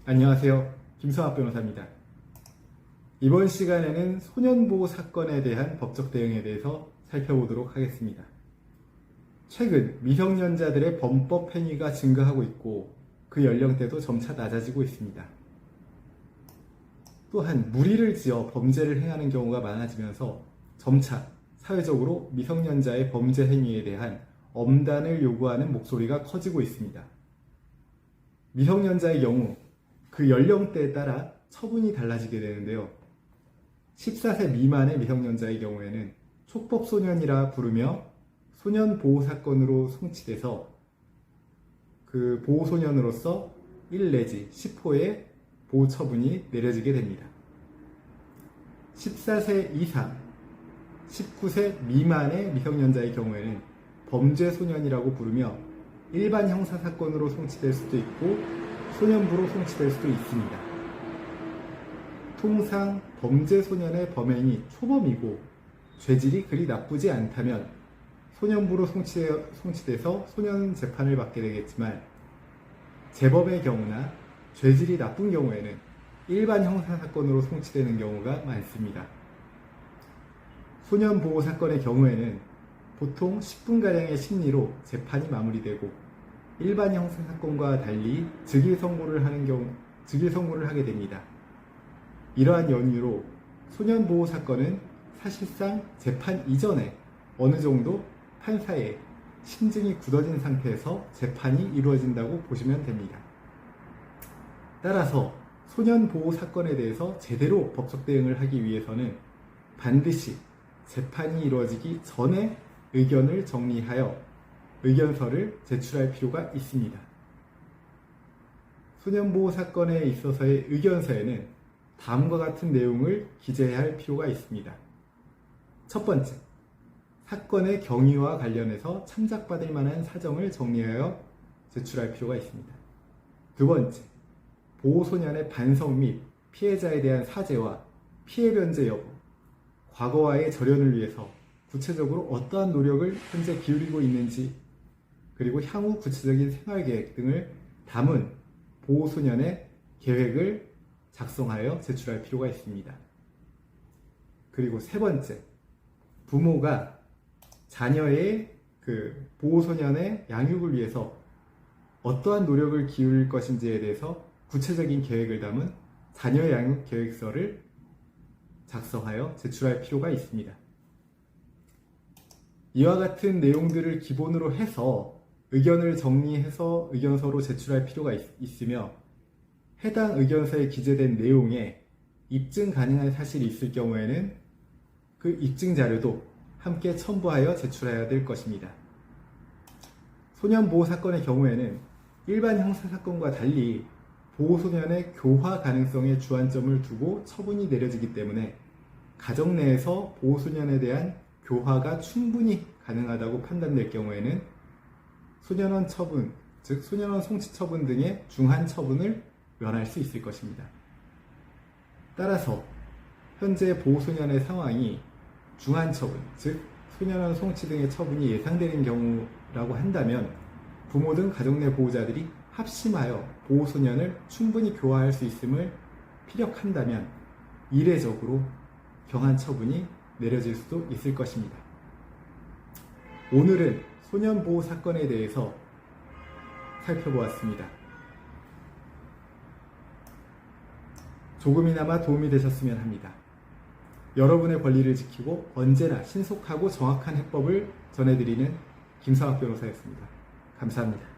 안녕하세요. 김성학 변호사입니다. 이번 시간에는 소년보호 사건에 대한 법적 대응에 대해서 살펴보도록 하겠습니다. 최근 미성년자들의 범법 행위가 증가하고 있고 그 연령대도 점차 낮아지고 있습니다. 또한 무리를 지어 범죄를 행하는 경우가 많아지면서 점차 사회적으로 미성년자의 범죄 행위에 대한 엄단을 요구하는 목소리가 커지고 있습니다. 미성년자의 경우 그 연령대에 따라 처분이 달라지게 되는데요. 14세 미만의 미성년자의 경우에는 촉법소년이라 부르며 소년보호사건으로 송치돼서 그 보호소년으로서 1 내지 10호의 보호처분이 내려지게 됩니다. 14세 이상, 19세 미만의 미성년자의 경우에는 범죄소년이라고 부르며 일반 형사사건으로 송치될 수도 있고 소년부로 송치될 수도 있습니다. 통상 범죄소년의 범행이 초범이고 죄질이 그리 나쁘지 않다면 소년부로 송치돼서 소년 재판을 받게 되겠지만 재범의 경우나 죄질이 나쁜 경우에는 일반 형사사건으로 송치되는 경우가 많습니다. 소년보호사건의 경우에는 보통 10분가량의 심리로 재판이 마무리되고 일반 형사사건과 달리 즉일선고를 하게 됩니다. 이러한 연유로 소년보호사건은 사실상 재판 이전에 어느 정도 판사의 심증이 굳어진 상태에서 재판이 이루어진다고 보시면 됩니다. 따라서 소년보호사건에 대해서 제대로 법적 대응을 하기 위해서는 반드시 재판이 이루어지기 전에 의견을 정리하여 의견서를 제출할 필요가 있습니다. 소년보호 사건에 있어서의 의견서에는 다음과 같은 내용을 기재해야 할 필요가 있습니다. 첫 번째, 사건의 경위와 관련해서 참작받을 만한 사정을 정리하여 제출할 필요가 있습니다. 두 번째, 보호소년의 반성 및 피해자에 대한 사죄와 피해 변제 여부, 과거와의 절연을 위해서 구체적으로 어떠한 노력을 현재 기울이고 있는지, 그리고 향후 구체적인 생활계획 등을 담은 보호소년의 계획을 작성하여 제출할 필요가 있습니다. 그리고 세 번째, 부모가 자녀의 보호소년의 양육을 위해서 어떠한 노력을 기울일 것인지에 대해서 구체적인 계획을 담은 자녀 양육 계획서를 작성하여 제출할 필요가 있습니다. 이와 같은 내용들을 기본으로 해서 의견을 정리해서 의견서로 제출할 필요가 있으며 해당 의견서에 기재된 내용에 입증 가능한 사실이 있을 경우에는 그 입증 자료도 함께 첨부하여 제출해야 될 것입니다. 소년보호 사건의 경우에는 일반 형사사건과 달리 보호소년의 교화 가능성에 주안점을 두고 처분이 내려지기 때문에 가정 내에서 보호소년에 대한 교화가 충분히 가능하다고 판단될 경우에는 소년원 처분, 즉 소년원 송치 처분 등의 중한 처분을 면할 수 있을 것입니다. 따라서 현재 보호소년의 상황이 중한 처분, 즉 소년원 송치 등의 처분이 예상되는 경우라고 한다면 부모 등 가족 내 보호자들이 합심하여 보호소년을 충분히 교화할 수 있음을 피력한다면 이례적으로 경한 처분이 내려질 수도 있을 것입니다. 오늘은 소년보호 사건에 대해서 살펴보았습니다. 조금이나마 도움이 되셨으면 합니다. 여러분의 권리를 지키고 언제나 신속하고 정확한 해법을 전해드리는 김성학 변호사였습니다. 감사합니다.